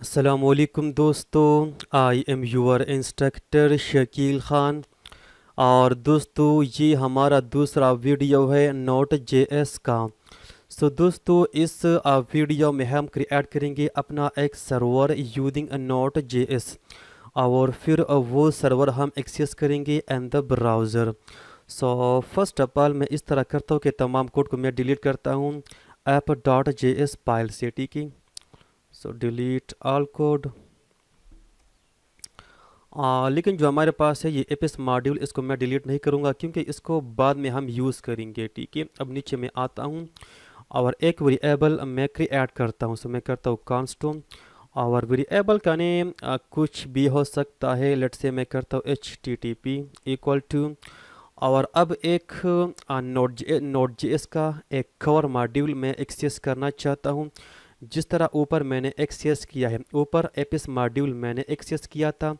अस्सलामुअलैकुम दोस्तों, I am your instructor Shakeel Khan. और दोस्तों ये हमारा दूसरा वीडियो है नोट जेएस का। सो दोस्तों इस वीडियो में हम क्रिएट करेंगे अपना एक सर्वर यूजिंग नोट जेएस, और फिर वो सर्वर हम एक्सेस करेंगे in the browser. So first of all मैं इस तरह करता हूँ कि तमाम कोड को मैं डिलीट करता हूँ app dot J S file से, ठीक है। सो डिलीट ऑल कोड। लेकिन जो हमारे पास है ये एपिस मॉड्यूल, इसको मैं डिलीट नहीं करूँगा क्योंकि इसको बाद में हम यूज़ करेंगे, ठीक है। अब नीचे मैं आता हूँ और एक वेरिएबल मैं क्रिएट करता हूँ। सो मैं करता हूँ कॉन्स्ट, और वेरिएबल का नेम कुछ भी हो सकता है। लेट्स से मैं करता हूँ H T T P equal to, और अब एक नोट जेएस का एक कवर मॉड्यूल मैं एक्सेस करना चाहता हूँ। जिस तरह ऊपर मैंने एक्सेस किया है, ऊपर एपिस मॉड्यूल मैंने एक्सेस किया था।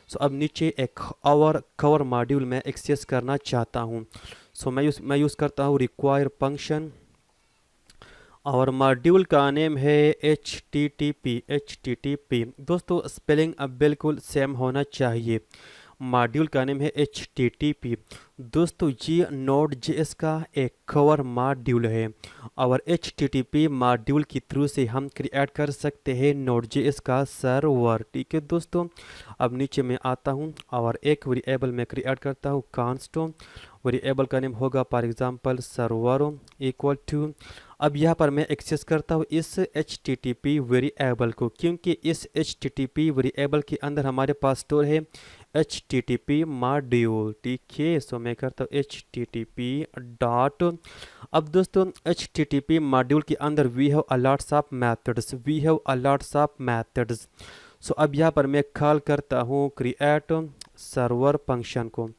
सो अब नीचे एक और कवर मॉड्यूल मैं एक्सेस करना चाहता हूँ। सो मैं यूज़ करता हूँ रिक्वायर फंक्शन, और मॉड्यूल का नेम है एच टी टी पी। दोस्तों स्पेलिंग अब बिल्कुल सेम होना चाहिए। मॉड्यूल का नेम है एच टी टी पी। दोस्तों ये नोड जेएस का एक कवर मॉड्यूल है, और H T T P module के थ्रू से हम क्रिएट कर सकते हैं नोड जेएस का सर्वर, ठीक है दोस्तों। अब नीचे मैं आता हूँ और एक वेरिएबल में क्रिएट करता हूँ कॉन्स्ट। वेरिएबल का नेम होगा for example server equal to. अब यहाँ पर मैं एक्सेस करता हूँ इस H T T P variable को, क्योंकि इस H T T P variable के अंदर हमारे पास स्टोर है H T T P module, ठीक है। सो मैं करता हूँ H T T P dot. अब दोस्तों H T T P module के अंदर we have a lots of methods. So अब यहाँ पर मैं कॉल करता हूँ क्रिएट सर्वर फंक्शन को।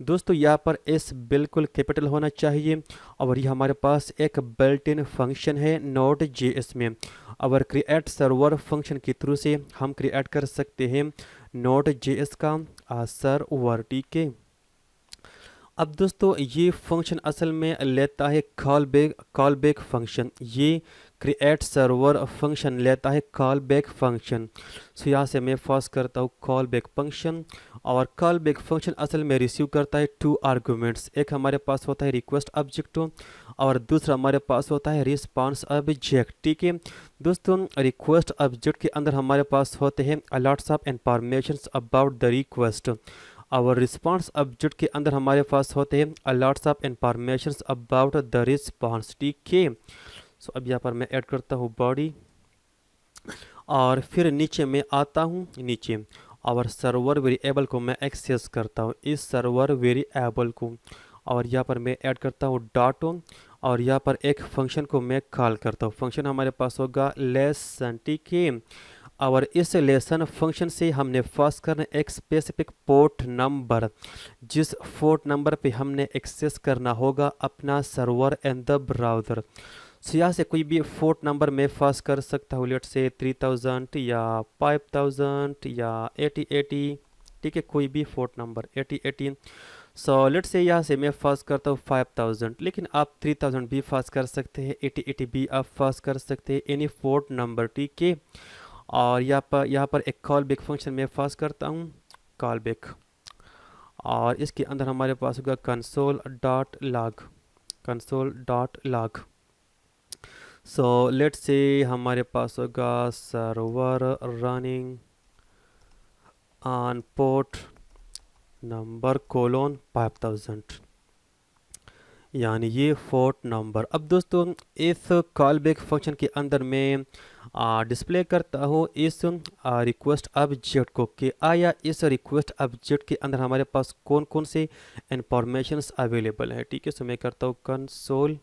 दोस्तों यहाँ पर एस बिल्कुल कैपिटल होना चाहिए, और ये हमारे पास एक बिल्ट इन फंक्शन है नोट जेएस में। और क्रिएट सर्वर फंक्शन के थ्रू से हम क्रिएट कर सकते हैं नोट जेएस का सर्वर, ठीक है। अब दोस्तों ये फंक्शन असल में लेता है कॉल बैक फंक्शन। ये क्रिएट सर्वर फंक्शन लेता है कॉल बैक फंक्शन। सो यहाँ से मैं फर्स्ट करता हूँ कॉल बैक फंक्शन, और कॉल बैक फंक्शन असल में रिसीव करता है टू आर्गूमेंट्स। एक हमारे पास होता है रिक्वेस्ट ऑब्जेक्ट, और दूसरा हमारे पास होता है रिस्पांस ऑब्जेक्ट, ठीक है। दोस्तों रिक्वेस्ट ऑब्जेक्ट के अंदर हमारे पास होते हैं a lots of information about the request, और रिस्पांस ऑब्जेक्ट के अंदर हमारे पास होते हैं a lots of information about the response, ठीक है। सो अब यहाँ पर मैं ऐड करता हूँ बॉडी, और फिर नीचे मैं आता हूँ नीचे, और सर्वर वेरिएबल को मैं एक्सेस करता हूँ इस सर्वर वेरिएबल को, और यहाँ पर मैं ऐड करता हूँ डॉट, और यहाँ पर एक फंक्शन को मैं कॉल करता हूँ। फंक्शन हमारे पास होगा लेसन, ठीक है। और इस लेसन फंक्शन से हमने पास करना एक स्पेसिफिक पोर्ट नंबर, जिस पोर्ट नंबर पे हमने एक्सेस करना होगा अपना सर्वर इन द ब्राउज़र। सो यहाँ से कोई भी पोर्ट नंबर मैं पास कर सकता हूँ, लेट से 3000 या 5000 या 8080, ठीक है। कोई भी पोर्ट नंबर 8080। सो लेट से यहाँ से मैं पास करता हूँ 5000, लेकिन आप 3000 भी पास कर सकते हैं, 8080 भी आप पास कर सकते हैं, एनी पोर्ट नंबर, ठीक है। और यहाँ पर एक कॉल बैक फंक्शन में पास करता हूँ कॉल बैक, और इसके अंदर हमारे पास होगा console dot log. So let say हमारे पास होगा server running on port number colon 5000, यानी ये पोर्ट नंबर। अब दोस्तों इस कॉल बैक फंक्शन के अंदर मैं डिस्प्ले करता हूँ इस रिक्वेस्ट ऑब्जेक्ट को, कि आया इस रिक्वेस्ट ऑब्जेक्ट के अंदर हमारे पास कौन कौन से इंफॉर्मेशंस अवेलेबल है, ठीक है। सो मैं करता हूँ console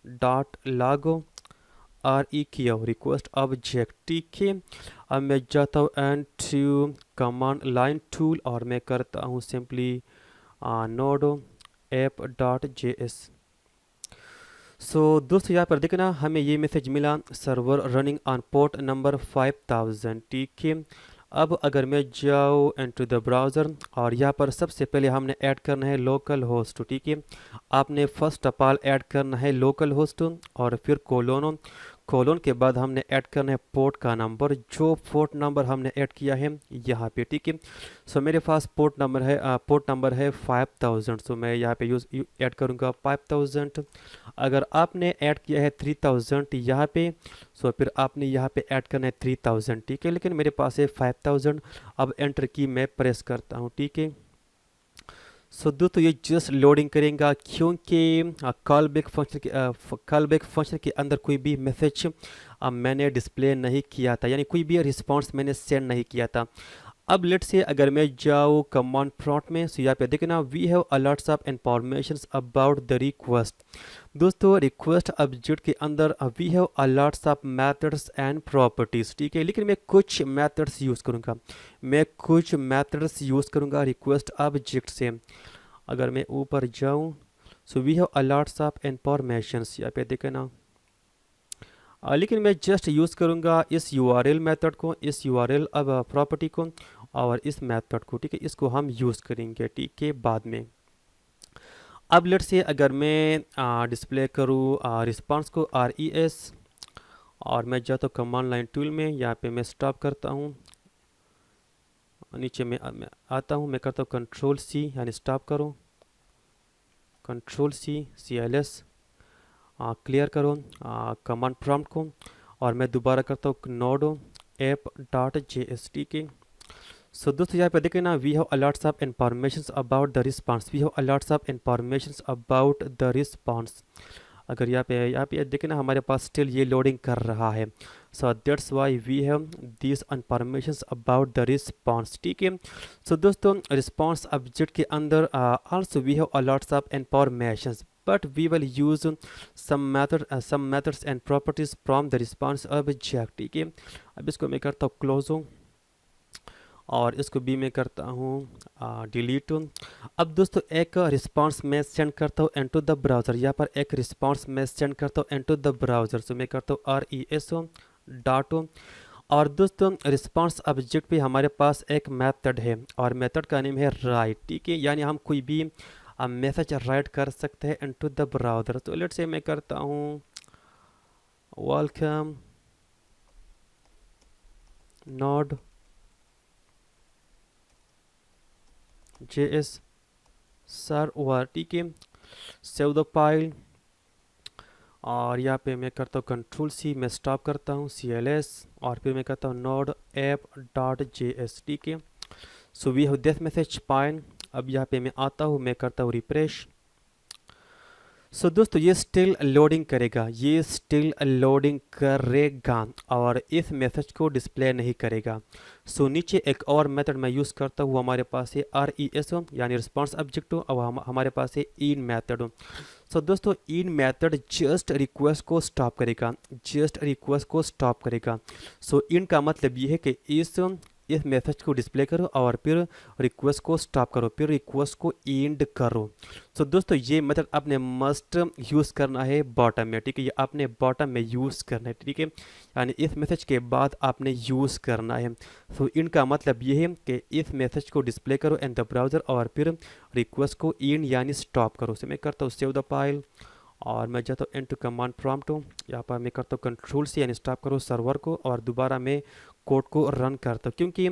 dot log R E किया रिक्वेस्ट ऑब्जेक्ट, ठीक है। अब मैं जाता हूँ and to command line tool, और मैं करता हूँ simply node app dot J S. So दोस्तों यहाँ पर देखना हमें ये मैसेज मिला server running on port number 5000, ठीक है। अब अगर मैं जाऊँ इनटू द ब्राउज़र, और यहाँ पर सबसे पहले हमने ऐड करना है लोकल होस्ट, ठीक है। आपने फर्स्ट ऑफ ऑल ऐड करना है लोकल होस्ट, और फिर कोलोन के बाद हमने ऐड करना है पोर्ट का नंबर, जो पोर्ट नंबर हमने ऐड किया है यहाँ पे, ठीक है। सो मेरे पास पोर्ट नंबर है 5000, सो मैं यहाँ पे ऐड करूँगा 5000। अगर आपने ऐड किया है 3000 यहाँ पे, सो फिर आपने यहाँ पे ऐड करना है 3000, ठीक है। लेकिन मेरे पास है 5000। अब एंटर की मैं प्रेस करता हूँ, ठीक है। सो दोस्तों ये जस्ट लोडिंग करेगा, क्योंकि कॉल बैक फंक्शन के अंदर कोई भी मैसेज मैंने डिस्प्ले नहीं किया था, यानी कोई भी रिस्पांस मैंने सेंड नहीं किया था। अब लेट से अगर मैं जाऊँ कमांड प्रॉम्प्ट में, सो यहाँ पे देखना we have alerts of information about the request. दोस्तों रिक्वेस्ट ऑब्जेक्ट के अंदर वी हैव अलर्ट्स ऑफ मेथड्स एंड प्रॉपर्टीज, ठीक है। लेकिन मैं कुछ मेथड्स यूज़ करूँगा रिक्वेस्ट ऑब्जेक्ट से। अगर मैं ऊपर जाऊँ, so we have alerts of information, यहाँ पे देखना। लेकिन मैं जस्ट यूज़ करूँगा इस URL मेथड को, इस URL अब प्रॉपर्टी को और इस मेथड को, ठीक है। इसको हम यूज़ करेंगे, ठीक है, बाद में। अब लेट से अगर मैं डिस्प्ले करूँ रिस्पांस को RES, और मैं जाता हूँ कमांड लाइन टूल में, यहाँ पे मैं स्टॉप करता हूँ, नीचे मैं आता हूँ, मैं करता हूँ कंट्रोल C यानी स्टॉप करो, कंट्रोल C CLS क्लियर करो कमांड प्रॉम्प्ट को, और मैं दोबारा करता हूँ नोड app.js, ठीक है। सो दोस्तों यहाँ पे देखें ना, we have alerts of information about the response, we have alerts of information about the response. अगर यहाँ पे देखें ना, हमारे पास स्टिल ये लोडिंग कर रहा है, so that's why we have this information about the response, ठीक है। सो दोस्तों रिस्पांस ऑब्जेक्ट के अंदर also we have alerts of information, but we will use some methods and properties from the response object, ठीक है। अब इसको मैं करता हूँ क्लोज, और इसको भी मैं करता हूँ डिलीट। अब दोस्तों एक रिस्पांस मैं सेंड करता हूँ इनटू द ब्राउज़र, यहाँ पर एक रिस्पांस मैं सेंड करता हूँ इनटू द ब्राउज़र, सो मैं करता हूँ RES डॉट। और दोस्तों रिस्पांस ऑब्जेक्ट पे हमारे पास एक मेथड है, और मेथड का नेम है राइट, ठीक है। यानी हम कोई भी मैसेज राइट कर सकते हैं इनटू द ब्राउज़र। तो लेट्स से मैं करता हूँ वेलकम नोड JS सर्वर, ठीक है। सेव द फाइल, और यहाँ पे मैं करता हूँ कंट्रोल C, मैं स्टॉप करता हूँ CLS, और फिर मैं करता हूँ नोड app.js, ठीक है। So we have this message fine. अब यहाँ पे मैं आता हूँ, मैं करता हूँ रिफ्रेश। सो दोस्तों ये स्टिल लोडिंग करेगा, और इस मैसेज को डिस्प्ले नहीं करेगा। सो नीचे एक और मेथड मैं यूज़ करता हूँ, हमारे पास है RES यानी रिस्पांस ऑब्जेक्ट, और हमारे पास है इन मेथड। सो दोस्तों इन मेथड जस्ट रिक्वेस्ट को स्टॉप करेगा, सो इन का मतलब ये है कि इस मैसेज को डिस्प्ले करो और फिर रिक्वेस्ट को स्टॉप करो, फिर रिक्वेस्ट को एंड करो। सो दोस्तों ये मेथड आपने मस्ट यूज़ करना है बॉटम में, ठीक है। ये आपने बॉटम में यूज़ करना है, ठीक है, यानी इस मैसेज के बाद आपने यूज़ करना है। सो इनका मतलब ये है कि इस मैसेज को डिस्प्ले करो इन द ब्राउज़र, और फिर रिक्वेस्ट को एंड यानी स्टॉप करो। सो मैं करता हूँ सेव द फाइल, और मैं जाता हूँ इनटू कमांड प्रॉम्प्ट, यहाँ पर मैं करता हूँ कंट्रोल C यानी स्टॉप करो सर्वर को, और दोबारा मैं कोड को रन करता हूँ, क्योंकि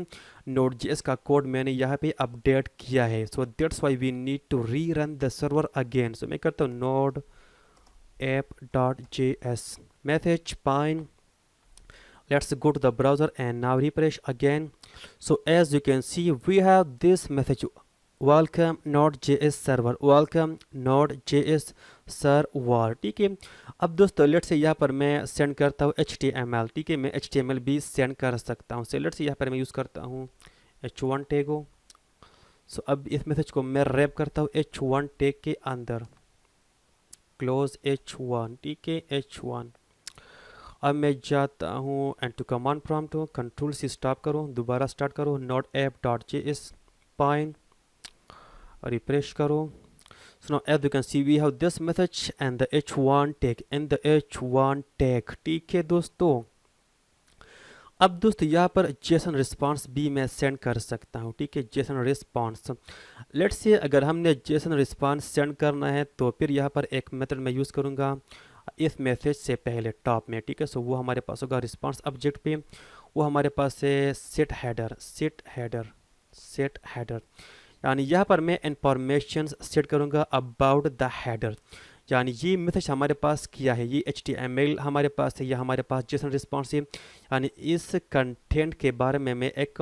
Node.js का कोड मैंने यहाँ पे अपडेट किया है। So that's why we need to rerun the server again. So मैं करता हूँ node app.js message fine. Let's go to the browser and now refresh again. So as you can see, we have this message: welcome Node.js server, welcome Node.js server, ठीक है। अब दोस्तों late से यहाँ पर मैं सेंड करता हूँ HTML, ठीक है। मैं HTML भी सेंड कर सकता हूँ। लेट से यहाँ पर मैं यूज़ करता हूँ H1 टैग। सो अब इस मैसेज को मैं रैप करता हूँ H1 टैग के अंदर, क्लोज H1, ठीक है, H1। अब मैं जाता हूँ into command prompt, control C stop करो, दोबारा स्टार्ट करो node app.js फाइन, रिफ्रेश करो। So now as you can see we have this message and the h1 tag and the h1 tag, ठीक है दोस्तों। अब दोस्तों यहाँ पर जेसन रिस्पांस भी मैं सेंड कर सकता हूँ, ठीक है, जेसन रिस्पांस। लेट्स से अगर हमने जेसन रिस्पांस सेंड करना है तो फिर यहाँ पर एक मेथड मैं यूज़ करूँगा इस मैसेज से पहले टॉप में, ठीक है। सो वो हमारे पास होगा रिस्पांस ऑब्जेक्ट पे, वो हमारे पास है set header, set header, set header. यानी यहाँ पर मैं इंफॉर्मेशन सेट करूँगा अबाउट द हेडर, यानी ये मैसेज हमारे पास किया है, ये HTML हमारे पास है, या हमारे पास जेसन रिस्पॉन्स है, यानी इस कंटेंट के बारे में मैं एक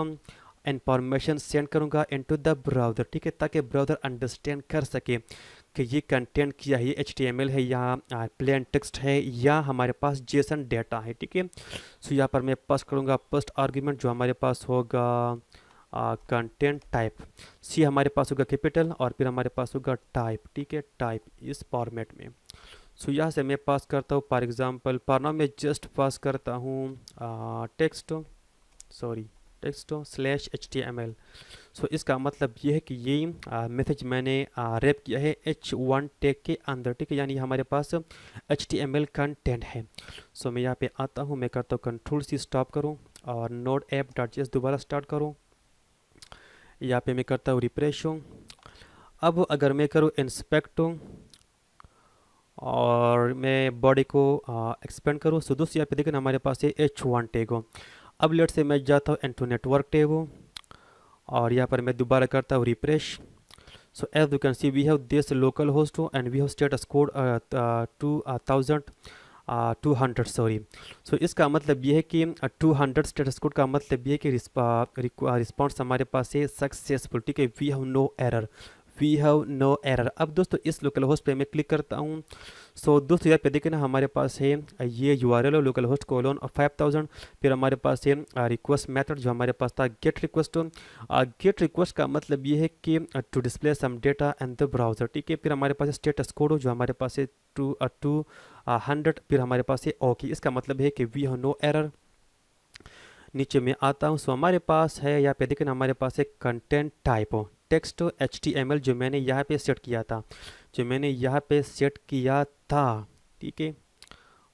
इंफॉर्मेशन सेंड करूँगा इनटू द ब्राउज़र, ठीक है, ताकि ब्राउज़र अंडरस्टैंड कर सके कि ये कंटेंट किया है, ये HTML है या प्लेन टेक्स्ट है या हमारे पास जेसन डेटा है, ठीक है। सो यहाँ पर मैं पास करूँगा फर्स्ट आर्ग्यूमेंट जो हमारे पास होगा कंटेंट टाइप, सी हमारे पास होगा कैपिटल और फिर हमारे पास होगा टाइप, ठीक है, टाइप इस फॉर्मेट में। सो यहाँ से मैं पास करता हूँ फॉर एग्जांपल फॉर नाउ मैं जस्ट पास करता हूँ text, sorry text slash HTML। सो इसका मतलब ये है कि ये मैसेज मैंने रैप किया है H1 टैग के अंदर, ठीक है, यानी हमारे पास HTML कंटेंट है। सो मैं यहाँ पे आता हूँ, मैं करता हूँ कंट्रोल सी स्टॉप करूँ और नोड app.js दोबारा स्टार्ट करूँ, यहाँ पे मैं करता हूँ रिफ्रेश हूँ। अब अगर मैं करूँ इंस्पेक्ट और मैं बॉडी को एक्सपेंड करूँ, सो दोस्तों यहाँ पे देखें हमारे पास है H1 टैग हो। अब लेट से मैं जाता हूँ इनटू नेटवर्क टैग हो और यहाँ पर मैं दोबारा करता हूँ refresh. So as you can see we have this localhost and we have status code 200 sorry. So इसका मतलब ये है कि 200 स्टेटस कोड का मतलब ये है कि रिस्पॉन्स हमारे पास है सक्सेसफुल, ठीक है, we have no error, we have no error. अब दोस्तों इस लोकल होस्ट पे मैं क्लिक करता हूँ। सो दोस्तों यहाँ पे देखें ना हमारे पास है ये URL है लोकल होस्ट कोलोन 5000, फिर हमारे पास है रिक्वेस्ट मेथड जो हमारे पास था गेट रिक्वेस्ट। गेट रिक्वेस्ट का मतलब ये है कि to display some data and the browser, ठीक है, फिर हमारे पास स्टेटस कोड जो हमारे पास है 200, फिर हमारे पास है ओके, इसका मतलब है कि वी हैव नो एरर। नीचे में आता हूँ, सो हमारे पास है यहाँ पे देखें हमारे पास एक कंटेंट टाइप हो टेक्स्ट HTML जो मैंने यहाँ पे सेट किया था, जो मैंने यहाँ पे सेट किया था, ठीक है।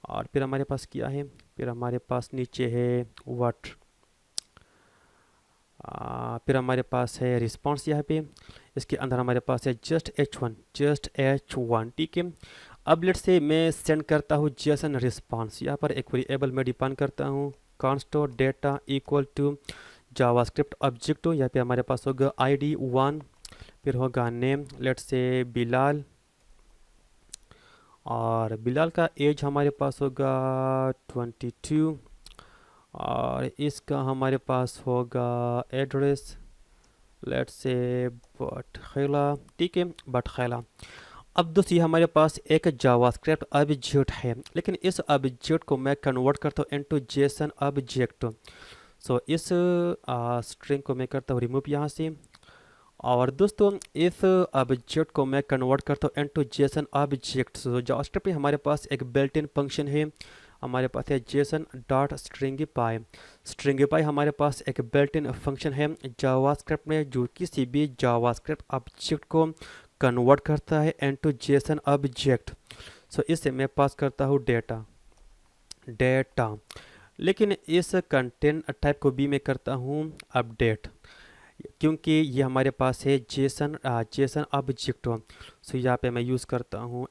और फिर हमारे पास क्या है, फिर हमारे पास नीचे है व्हाट, फिर हमारे पास है रिस्पॉन्स यहाँ पे, इसके अंदर हमारे पास है जस्ट H1, ठीक है। अब लेट से मैं सेंड करता हूँ जेसन रिस्पॉन्स, यहाँ पर एक वेरिएबल मैं डिफाइन करता हूँ const data equal to JavaScript object, यहाँ पे हमारे पास होगा ID1, फिर होगा नेम लेट से बिलाल, और बिलाल का एज हमारे पास होगा 22, और इसका हमारे पास होगा एड्रेस लेट से बटखैला, ठीक है, बटखैला। अब दोस्तों हमारे पास एक जावास्क्रिप्ट ऑब्जेक्ट है, लेकिन इस ऑब्जेक्ट को मैं कन्वर्ट करता हूँ इनटू जेसन ऑब्जेक्ट। सो इस स्ट्रिंग को मैं करता हूँ रिमूव यहाँ से, और दोस्तों इस ऑब्जेक्ट को मैं कन्वर्ट करता हूँ इनटू जेसन ऑब्जेक्ट। सो जावास्क्रिप्ट में हमारे पास एक बिल्ट इन फंक्शन है, हमारे पास है जेसन डॉट स्ट्रिंगिफाई। स्ट्रिंगिफाई हमारे पास एक बिल्ट इन फंक्शन है जावास्क्रिप्ट में जो किसी भी जावास्क्रिप्ट ऑब्जेक्ट को कन्वर्ट करता है इनटू जेसन ऑब्जेक्ट। सो इससे मैं पास करता हूँ डेटा, डेटा, लेकिन इस कंटेंट टाइप को भी मैं करता हूँ अपडेट, क्योंकि ये हमारे पास है जेसन जेसन ऑब्जेक्ट। सो यहाँ पे मैं यूज़ करता हूँ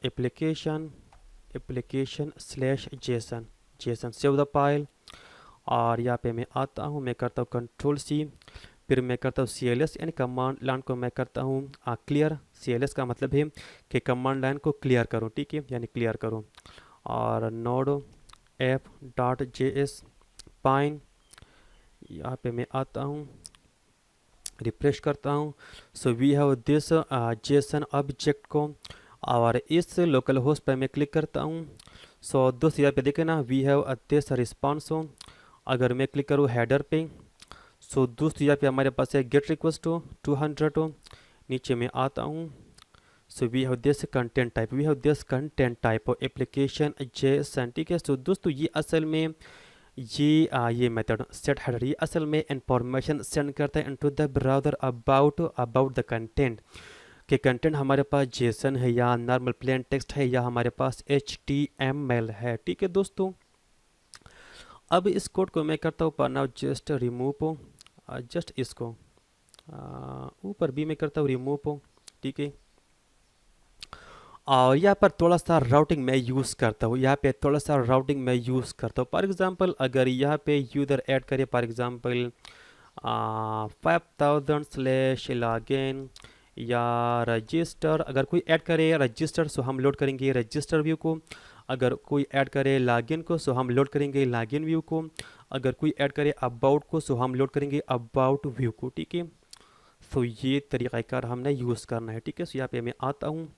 application slash Jason, Jason save the file, और यहाँ पे मैं आता हूँ, मैं करता हूँ कंट्रोल सी, फिर मैं करता हूँ CLS यानी कमांड लाइन को मैं करता हूँ क्लियर। CLS का मतलब है कि कमांड लाइन को क्लियर करूँ, ठीक है, यानी क्लियर करूँ। और नोड app.js पाइन, यहाँ पे मैं आता हूँ, रिफ्रेश करता हूँ। So we have this JSON object को, और इस लोकल होस्ट पर मैं क्लिक करता हूँ। सो दोस्त यहाँ पे देखें ना वी हैव दिस रिस्पॉन्स हो, अगर मैं क्लिक करूँ हेडर पे, सो दोस्त यहाँ पे हमारे पास है गेट रिक्वेस्ट हो 200 हो, नीचे में आता हूँ। So we have this content type, we have this content type हो एप्लीकेशन जेसन, ठीक है। सो दोस्तों ये असल में ये मेथड सेट हेडर ये असल में इंफॉर्मेशन सेंड करता है into the browser about the content, कि कंटेंट हमारे पास जेसन है या नॉर्मल प्लेन टेक्स्ट है या हमारे पास HTML है, ठीक है दोस्तों। अब इस कोड को मैं करता हूँ पर नाउ जस्ट रिमूव, जस्ट इसको ऊपर भी मैं करता हूँ रिमूव, ठीक है। और यहाँ पर थोड़ा सा राउटिंग मैं यूज़ करता हूँ, यहाँ पे थोड़ा सा राउटिंग मैं यूज़ करता हूँ। फॉर एग्ज़ाम्पल अगर यहाँ पे यूज़र ऐड करें फॉर एग्ज़ाम्पल 5000 स्लैश लॉगिन या रजिस्टर, अगर कोई ऐड करे रजिस्टर सो हम लोड करेंगे रजिस्टर व्यू को, अगर कोई ऐड करे लॉगिन को सो हम लोड करेंगे लॉगिन व्यू को, अगर कोई ऐड करे अबाउट को सो हम लोड करेंगे अबाउट व्यू को। ठीक है, सो ये तरीक़ाकार हमने यूज़ करना है। ठीक है, सो यहाँ पे मैं आता हूँ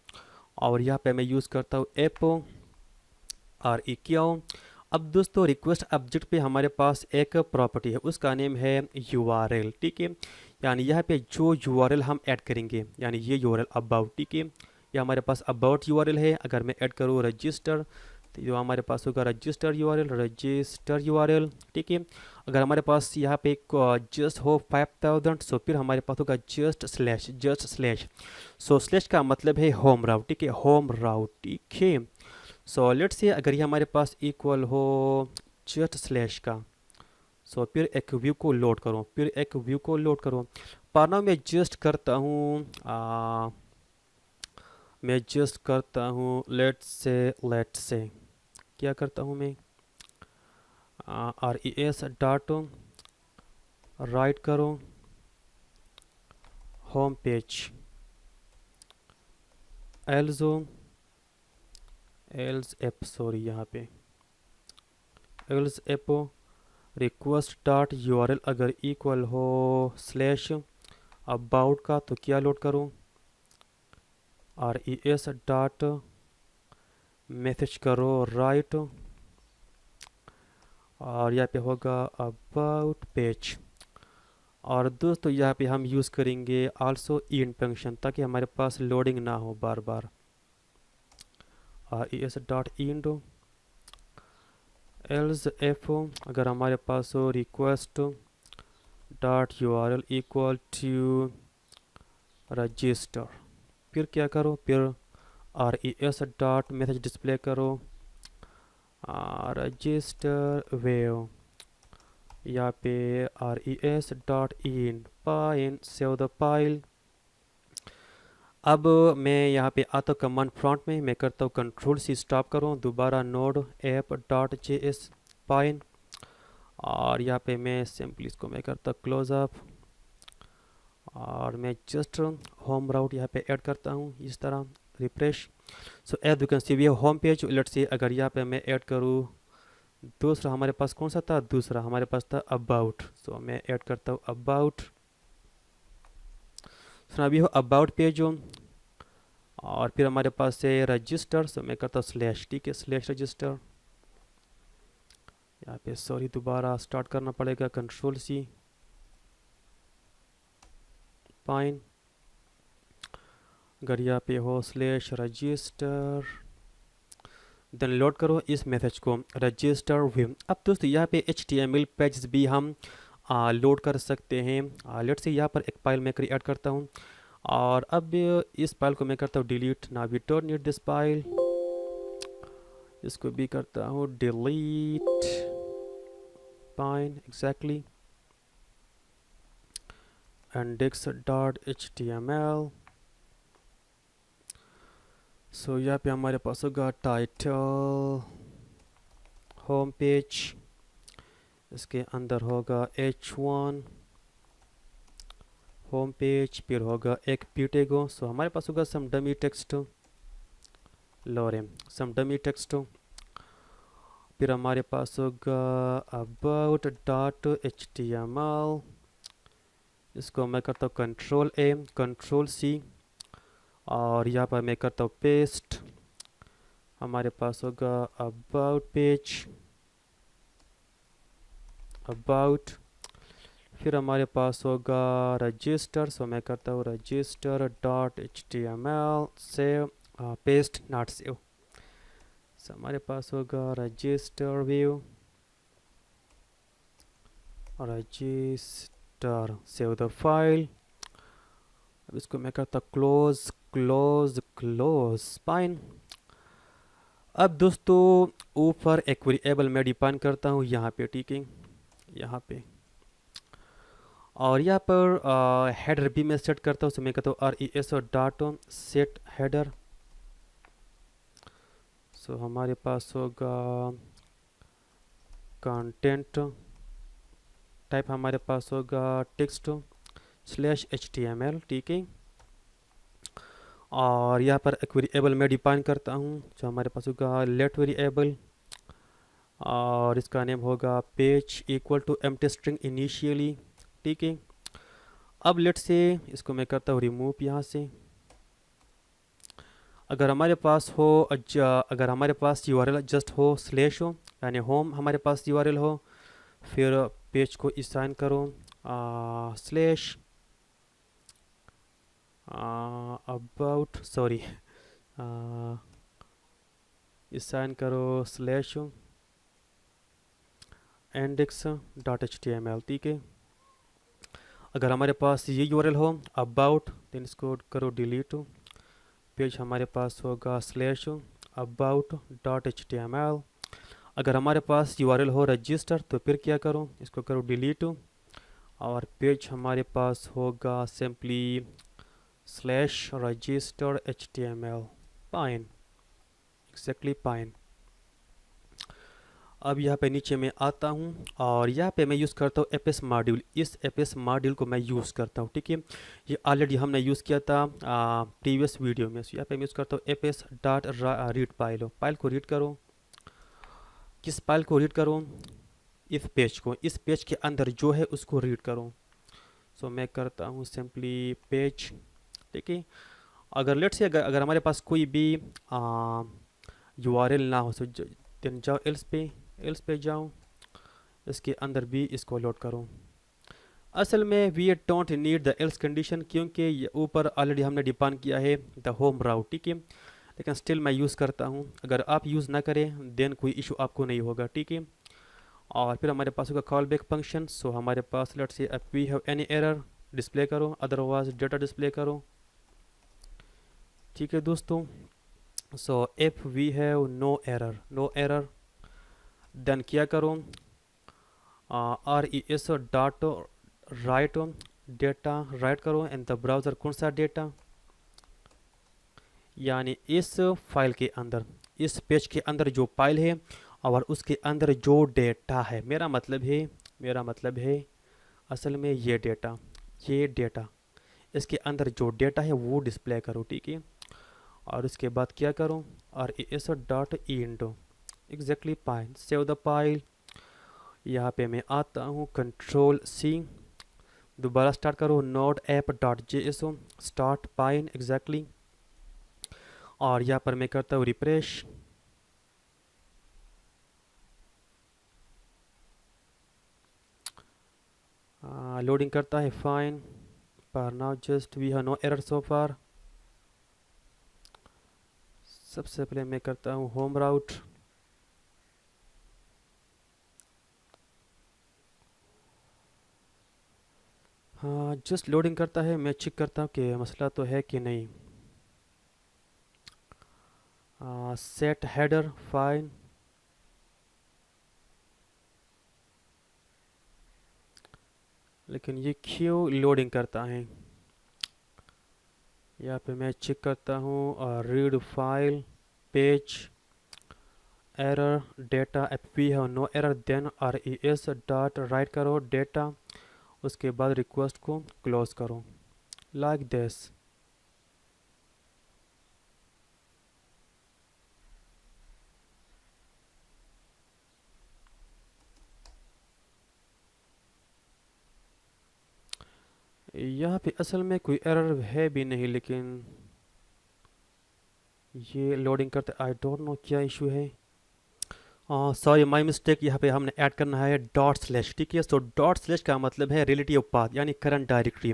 और यहाँ पे मैं यूज़ करता हूँ एप आर ई क्यू। अब दोस्तों रिक्वेस्ट ऑब्जेक्ट पे हमारे पास एक प्रॉपर्टी है, उसका नेम है URL। ठीक है, यानी यहाँ पे जो URL हम ऐड करेंगे, यानी ये URL अबाउट। ठीक है, ये हमारे पास अबाउट URL है। अगर मैं ऐड करूँ रजिस्टर तो जो हमारे पास होगा रजिस्टर URL, रजिस्टर URL। ठीक है, अगर हमारे पास यहाँ पे जस्ट हो 5000 सो फिर हमारे पास होगा जस्ट स्लैश। सो स्लैश का मतलब है होम राउट। ठीक है, होम राउट। ठीक है, सो लेट से अगर ये हमारे पास इक्वल हो जस्ट स्लैश का, सो फिर एक व्यू को लोड करो, फिर एक व्यू को लोड करो। पाना मैं जस्ट करता हूँ मैं जस्ट करता हूँ लेट से क्या करता हूँ मैं res डॉट राइट करो home page else app sorry यहाँ पे else app request dot URL अगर इक्वल हो स्लैश अबाउट का तो क्या लोड करूँ res डॉट मैसेज करो राइट और यहाँ पे होगा अबाउट पेज। और दोस्तों यहाँ पे हम यूज़ करेंगे आल्सो इन फंक्शन ताकि हमारे पास लोडिंग ना हो बार बार। res dot end else if अगर हमारे पास हो request dot URL equal to register, फिर क्या करो, फिर res डॉट मैसेज डिस्प्ले करो रजिस्टर वेव, यहाँ पे res डॉट इन पाइन सेव द फाइल। अब मैं यहाँ पे आता हूँ कमांड प्रॉम्प्ट में, मैं करता हूँ कंट्रोल C स्टॉप करूँ, दोबारा node app dot JS pine और यहाँ पे मैं सिंपली इसको मैं करता हूँ क्लोज अप और मैं जस्ट होम राउट यहाँ पे ऐड करता हूँ इस तरह refresh. So as you can see we home page. Let's say अगर यहाँ पे मैं ऐड करूँ दूसरा, हमारे पास कौन सा था, दूसरा हमारे पास था अबाउट। सो मैं ऐड करता हूँ अबाउट। सो अभी हो अबाउट पेज और फिर हमारे पास है रजिस्टर। सो मैं करता हूँ स्लैश। ठीक है, स्लैश रजिस्टर। यहाँ पे सॉरी दोबारा स्टार्ट करना पड़ेगा कंट्रोल C फाइन। अगर यहाँ पे हो स्लैश रजिस्टर देन लोड करो इस मैसेज को रजिस्टर व्यू। अब दोस्तों यहाँ पे HTML पेजेस भी हम लोड कर सकते हैं। लेट से यहाँ पर एक फाइल मैं क्रिएट करता हूँ और अब इस फाइल को मैं करता हूँ delete. Now we don't need this file, इसको भी करता हूँ डिलीट फाइन एग्जैक्टली index.html। सो यहाँ पे हमारे पास होगा टाइटल होम पेज, इसके अंदर होगा H1 होम पेज, फिर होगा एक प्यूटेगो। सो हमारे पास होगा सम डमी टेक्स्ट लोरेम सम डमी टेक्स्ट, फिर हमारे पास होगा अबाउट डॉट HTML, इसको मैं करता हूँ कंट्रोल A कंट्रोल C और यहाँ पर मैं करता हूँ पेस्ट। हमारे पास होगा अबाउट पेज अबाउट, फिर हमारे पास होगा रजिस्टर। सो मैं करता हूँ register dot HTML save paste not save. So हमारे पास होगा register view register save the file. अब इसको मैं करता क्लोज क्लोज क्लोज फाइन। अब दोस्तों ऊपर एक वेरिएबल मैं डिफाइन करता हूँ यहाँ पे। ठीक है, यहाँ पे और यहाँ पर हेडर भी मैं सेट करता हूँ। सो मैं कहता हूँ res डॉट सेट हेडर सो हमारे पास होगा कंटेंट टाइप, हमारे पास होगा टेक्स्ट स्लैश HTML, ठीक है। और यहाँ पर एक वेरिएबल मैं डिफाइन करता हूँ, जो हमारे पास होगा लेट वेरिएबल, और इसका नेम होगा page equal to empty string initially, ठीक है। अब लेट से इसको मैं करता हूँ रिमूव यहाँ से। अगर हमारे पास हो अगर हमारे पास यूआरएल जस्ट हो स्लैश हो, यानी होम हमारे पास यूआरएल हो, फिर पेज को असाइन करो स्लैश अबाउट, सॉरी असाइन करो स्लैश index.html, ठीक है। अगर हमारे पास ये यूआरएल हो अबाउट, देन इसको करो डिलीट, पेज हमारे पास होगा स्लैश about.html। अगर हमारे पास यूआरएल हो रजिस्टर, तो फिर क्या करो, इसको करो डिलीट, और पेज हमारे पास होगा simply slash register HTML pine, exactly pine. अब यहाँ पे नीचे मैं आता हूँ और यहाँ पे मैं यूज़ करता हूँ एपीएस मॉड्यूल। इस एपीएस मॉड्यूल को मैं यूज़ करता हूँ, ठीक है। ये ऑलरेडी हमने यूज़ किया था प्रीवियस वीडियो में। यहाँ पे मैं यूज़ करता हूँ APS dot read file. File को रीड करो, किस फाइल को रीड करो, इस पेज को, इस पेज के अंदर जो है उसको रीड करो। सो मैं करता हूँ सिंपली पेज, ठीक है। अगर लेट से अगर हमारे पास कोई भी यूआरएल ना हो, सो देन जाओ एल्स पे जाओ, इसके अंदर भी इसको लोड करो। असल में we don't need the else condition, क्योंकि ये ऊपर ऑलरेडी हमने डिफाइन किया है द होम राउट, ठीक है। लेकिन स्टिल मैं यूज़ करता हूँ, अगर आप यूज़ ना करें देन कोई इशू आपको नहीं होगा, ठीक है। और फिर हमारे पास होगा कॉल बैक फंक्शन। सो हमारे पास let's say if we have any error display करो, अदरवाइज डेटा डिस्प्ले करो, ठीक है दोस्तों। So if we have no error then क्या करो, res dot write data write करो इन द ब्राउज़र। कौन सा डेटा, यानी इस फाइल के अंदर, इस पेज के अंदर जो फाइल है और उसके अंदर जो डेटा है, मेरा मतलब है असल में ये डेटा इसके अंदर जो डेटा है वो डिस्प्ले करो, ठीक है। और उसके बाद क्या करो, res dot Indo, exactly file, save the file. यहाँ पे मैं आता हूँ कंट्रोल C, दोबारा स्टार्ट करो node app dot JSO start pine, exactly. और यहाँ पर मैं करता हूँ रिफ्रेश, लोडिंग करता है फाइन, पर now just we have no error so far. सबसे पहले मैं करता हूँ होम राउट, हाँ जस्ट लोडिंग करता है, मैं चेक करता हूँ कि मसला तो है कि नहीं। सेट हेडर फाइन, लेकिन ये क्यों लोडिंग करता है। यहाँ पे मैं चेक करता हूँ read file page error data, if we have no error then res dot write करो डेटा, उसके बाद रिक्वेस्ट को क्लोज करो लाइक दिस। यहाँ पे असल में कोई एरर है भी नहीं, लेकिन ये लोडिंग करते, आई डोंट नो क्या इशू है। सॉरी माय मिस्टेक, यहाँ पे हमने ऐड करना है डॉट स्लैश, ठीक है। सो डॉट स्लैश का मतलब है रिलेटिव पाथ, यानी करंट डायरेक्टरी।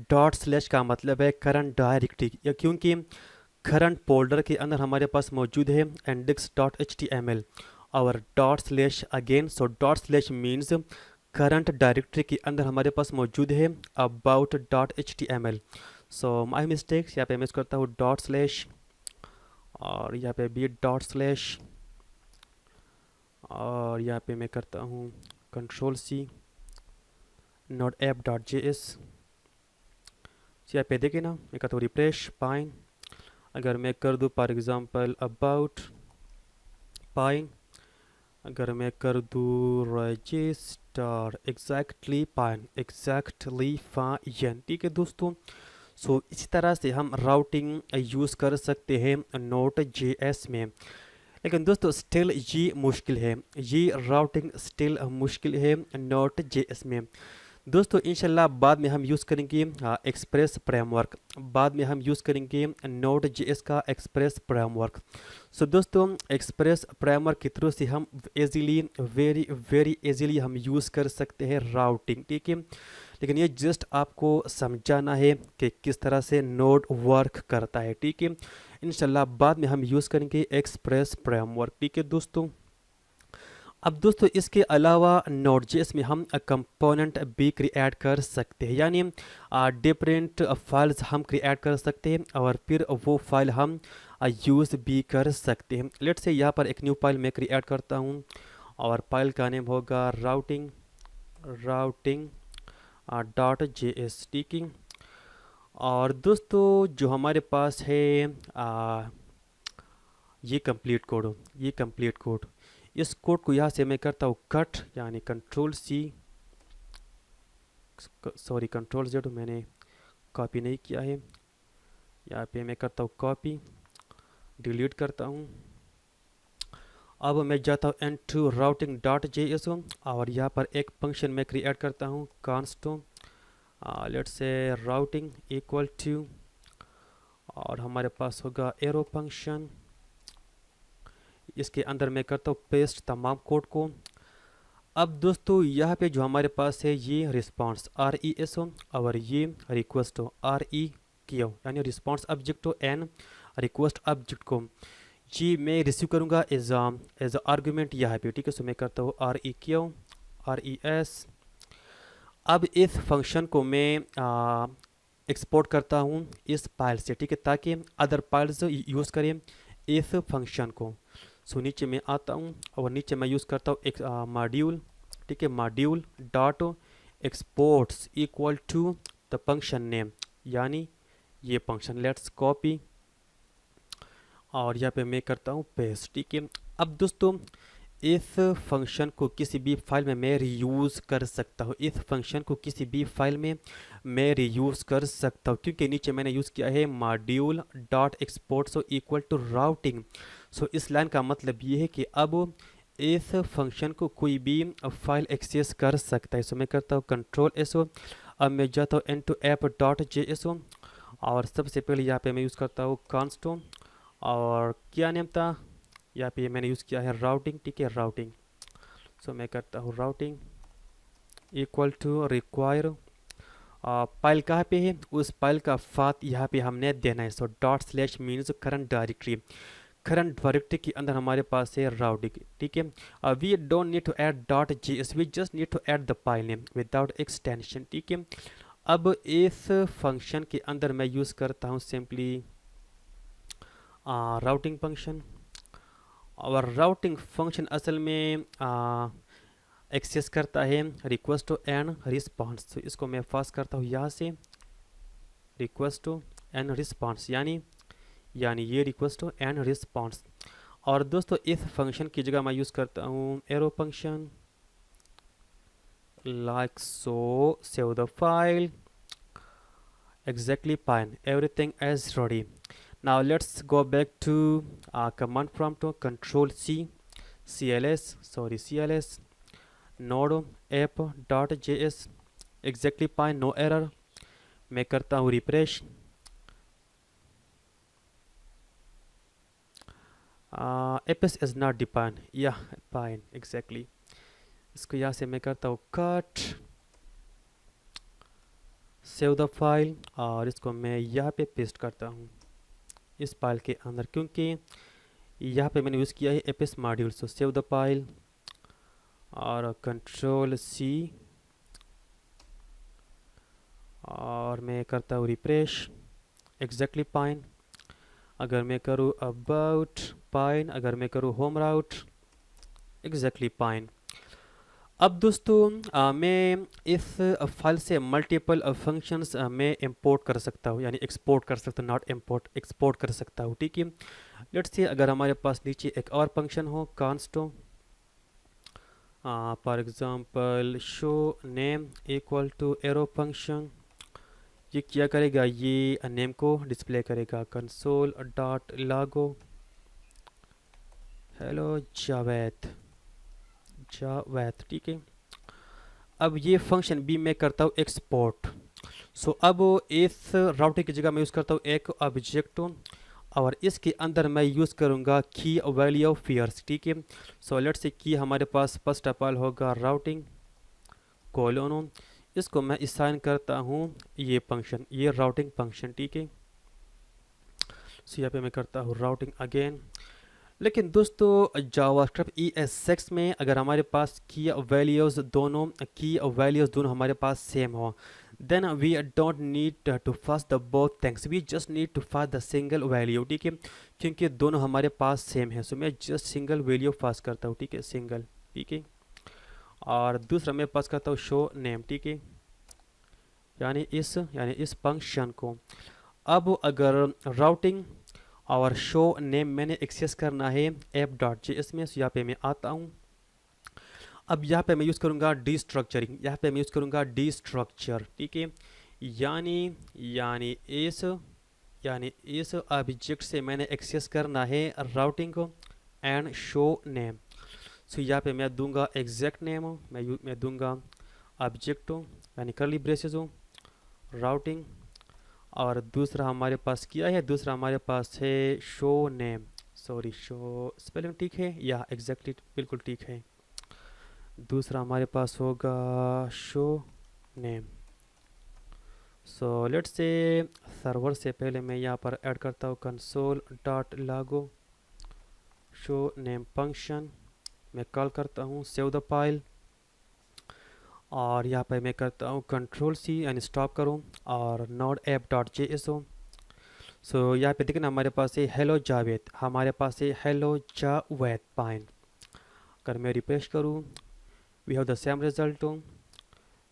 डॉट स्लैश का मतलब है करंट डायरेक्टरी, क्योंकि करंट फोल्डर के अंदर हमारे पास मौजूद है index.html और dot slash again. So dot slash means current directory के अंदर हमारे पास मौजूद है about.html। सो माय मिस्टेक्स, यहाँ पे मैं करता हूँ डॉट स्लैश, और यहाँ पे भी डॉट स्लैश, और यहाँ पे मैं करता हूँ control C node app dot JS। यहाँ पे देखे ना, मैं कहता हूँ रिफ्रेश फाइन। अगर मैं कर दूँ फॉर एग्जांपल अबाउट पाइन, अगर मैं कर दूँ रजिस्टर एग्जैक्टली फाइन, ठीक है दोस्तों। सो इसी तरह से हम राउटिंग यूज़ कर सकते हैं नोट जेएस में। लेकिन दोस्तों स्टिल ये मुश्किल है, ये राउटिंग स्टिल मुश्किल है नोट जेएस में। दोस्तों इंशाल्लाह बाद में हम यूज़ करेंगे एक्सप्रेस फ्रेमवर्क, बाद में हम यूज़ करेंगे नोड जेएस का एक्सप्रेस फ्रेमवर्क। सो दोस्तों एक्सप्रेस फ्रेमवर्क के थ्रू से हम इजीली वेरी वेरी इजीली हम यूज़ कर सकते हैं राउटिंग, ठीक है। लेकिन ये जस्ट आपको समझाना है कि किस तरह से नोड वर्क करता है, ठीक है। इंशाल्लाह बाद में हम यूज़ करेंगे एक्सप्रेस फ्रेमवर्क, ठीक है दोस्तों। अब दोस्तों इसके अलावा नोड.js में हम कंपोनेंट भी क्रिएट कर सकते हैं, यानी डिफरेंट फाइल्स हम क्रिएट कर सकते हैं और फिर वो फाइल हम यूज़ भी कर सकते हैं। लेट से यहाँ पर एक न्यू फाइल मैं क्रिएट करता हूँ और फाइल का नेम होगा राउटिंग .js, ठीक है। और दोस्तों जो हमारे पास है ये कंप्लीट कोड, इस कोड को यहाँ से मैं करता हूँ कट, यानी कंट्रोल Z मैंने कॉपी नहीं किया है, यहाँ पे मैं करता हूँ कॉपी, डिलीट करता हूँ। अब मैं जाता हूँ इनटू routing.js और यहाँ पर एक फंक्शन मैं क्रिएट करता हूँ const let's say routing equal to, और हमारे पास होगा एरो फंक्शन, इसके अंदर मैं करता हूँ पेस्ट तमाम कोड को। अब दोस्तों यहाँ पे जो हमारे पास है ये रिस्पॉन्स RES और ये रिक्वेस्ट REQ, यानी response object and request object को जी मैं रिसीव करूँगा एज आर्गुमेंट यहाँ पे, ठीक है। सो मैं करता हूँ RES। अब इस फंक्शन को मैं एक्सपोर्ट करता हूँ इस फाइल से, ठीक है, ताकि अदर फाइल्स यूज़ करें इस फंक्शन को। सो नीचे मैं आता हूँ और नीचे मैं यूज़ करता हूँ एक मॉड्यूल, ठीक है, module dot exports equal to the function name, यानी ये फंक्शन। लेट्स कॉपी और यहाँ पे मैं करता हूँ पेस्ट, ठीक है। अब दोस्तों इस फंक्शन को किसी भी फाइल में मैं रीयूज़ कर सकता हूँ, इस फंक्शन को किसी भी फाइल में मैं रीयूज़ कर सकता हूँ, क्योंकि नीचे मैंने यूज़ किया है module dot export so equal to routing. So इस लाइन का मतलब ये है कि अब इस फंक्शन को कोई भी फाइल एक्सेस कर सकता है। सो मैं करता हूँ कंट्रोल S, अब मैं जाता हूँ इनटू app.js और सबसे पहले यहाँ पे मैं यूज़ करता हूँ const और क्या नेम था, यहाँ पे मैंने यूज़ किया है राउटिंग, ठीक है, राउटिंग। सो मैं करता हूँ routing equal to require, file कहाँ पे है, उस फाइल का फात यहाँ पे हमने देना है। So dot / means current directory के अंदर हमारे पास है राउटिंग, ठीक है। We don't need to add .js, we just need to add the file name without extension, ठीक है। अब इस फंक्शन के अंदर मैं यूज़ करता हूँ सिंपली राउटिंग फंक्शन, और राउटिंग फंक्शन असल में एक्सेस करता है रिक्वेस्ट एंड रिस्पॉन्स। तो इसको मैं पास करता हूँ यहाँ से रिक्वेस्ट एंड रिस्पॉन्स, यानी ये रिक्वेस्ट एंड रिस्पॉन्स। और दोस्तों इस फंक्शन की जगह मैं यूज़ करता हूँ arrow function like so, save the file exactly fine, everything is ready. Now let's go back to command prompt, control cls node app.js exactly fine, no error। मैं करता हूँ refresh, apps is not defined, या fine exactly. इसको यहाँ से मैं करता हूँ कट, सेव द फाइल, और इसको मैं यहाँ पे पेस्ट करता हूँ इस फाइल के अंदर, क्योंकि यहाँ पे मैंने यूज़ किया है apps module. So save the file और कंट्रोल C और मैं करता हूँ रिफ्रेश, एग्जैक्टली फाइन। अगर मैं करूँ अबाउट फाइन, अगर मैं करूँ होम राउट, एग्जैक्टली फाइन। अब दोस्तों मैं इस फाइल से मल्टीपल फंक्शंस मैं इंपोर्ट कर सकता हूँ, यानी एक्सपोर्ट कर सकता हूँ, नॉट इंपोर्ट, एक्सपोर्ट कर सकता हूँ, ठीक है। लेट्स से अगर हमारे पास नीचे एक और फंक्शन हो कांस्टो, for example show name equal to arrow function, ये क्या करेगा, ये नेम को डिस्प्ले करेगा console dot log hello Javed Javed, ठीक है। अब ये फंक्शन भी मैं करता हूँ एक्सपोर्ट। सो अब इस राउटिंग की जगह मैं यूज़ करता हूँ एक ऑब्जेक्ट, और इसके अंदर मैं यूज़ करूँगा की वैल्यू ऑफ फियर्स, ठीक है। सो लेट्स से की हमारे पास फर्स्ट ऑफ ऑल होगा राउटिंग कोलोनो, इसको मैं असाइन करता हूँ ये फंक्शन, ये राउटिंग फंक्शन, ठीक है। सो यहाँ पे मैं करता हूँ राउटिंग अगेन। लेकिन दोस्तों जावास्क्रिप्ट ES6 में अगर हमारे पास की वैल्यूज़ दोनों हमारे पास सेम हो, then we don't need to pass the both things, we just need to pass the single value, ठीक है। क्योंकि दोनों हमारे पास सेम है, सो मैं जस्ट सिंगल वैल्यू पास करता हूँ, ठीक है, सिंगल, ठीक है। और दूसरा मैं पास करता हूँ शो नेम, ठीक है, यानी इस फंक्शन को। अब अगर राउटिंग और शो नेम मैंने एक्सेस करना है app.js में, यहाँ पे मैं आता हूँ। अब यहाँ पे मैं यूज़ करूँगा डीस्ट्रक्चरिंग, यहाँ पे मैं यूज़ करूँगा डीस्ट्रक्चर, ठीक है। यानी इस इस ऑब्जेक्ट से मैंने एक्सेस करना है राउटिंग को एंड शो नेम। सो यहाँ पे मैं दूंगा एग्जैक्ट नेम, मैं दूंगा ऑब्जेक्ट यानी करली ब्रेसेस हो राउटिंग, और दूसरा हमारे पास क्या है, दूसरा हमारे पास है show name, sorry show spelling ठीक है या एग्जैक्टली बिल्कुल ठीक है। दूसरा हमारे पास होगा show name. So let's say server से पहले मैं यहाँ पर ऐड करता हूँ कंसोल डॉट लागो शो नेम फंक्शन, मैं कॉल करता हूँ सेव द फाइल, और यहाँ पर मैं करता हूँ कंट्रोल C यानी स्टॉप करूँ, और नोड app.js हो। सो यहाँ पे देखना हमारे पास है हेलो जावेद, हमारे पास है हेलो जावेद पाइन। अगर मैं रिफ्रेश करूँ we have the same result,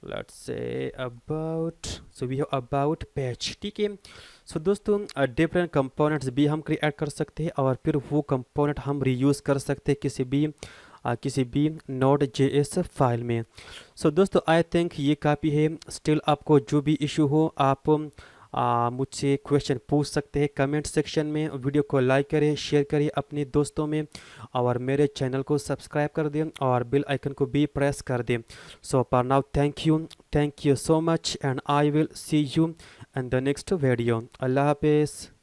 let's say about, so we have about page, ठीक है। सो दोस्तों डिफरेंट कंपोनेंट्स भी हम क्रिएट कर सकते हैं, और फिर वो कंपोनेंट हम रीयूज़ कर सकते हैं किसी भी नोड JS फाइल में। सो दोस्तों आई थिंक ये काफ़ी है। स्टिल आपको जो भी इशू हो आप मुझसे क्वेश्चन पूछ सकते हैं कमेंट सेक्शन में। वीडियो को लाइक करें, शेयर करें अपने दोस्तों में, और मेरे चैनल को सब्सक्राइब कर दें और बेल आइकन को भी प्रेस कर दें। So for now thank you so much, and I will see you in the next video. अल्लाह हाफिज़।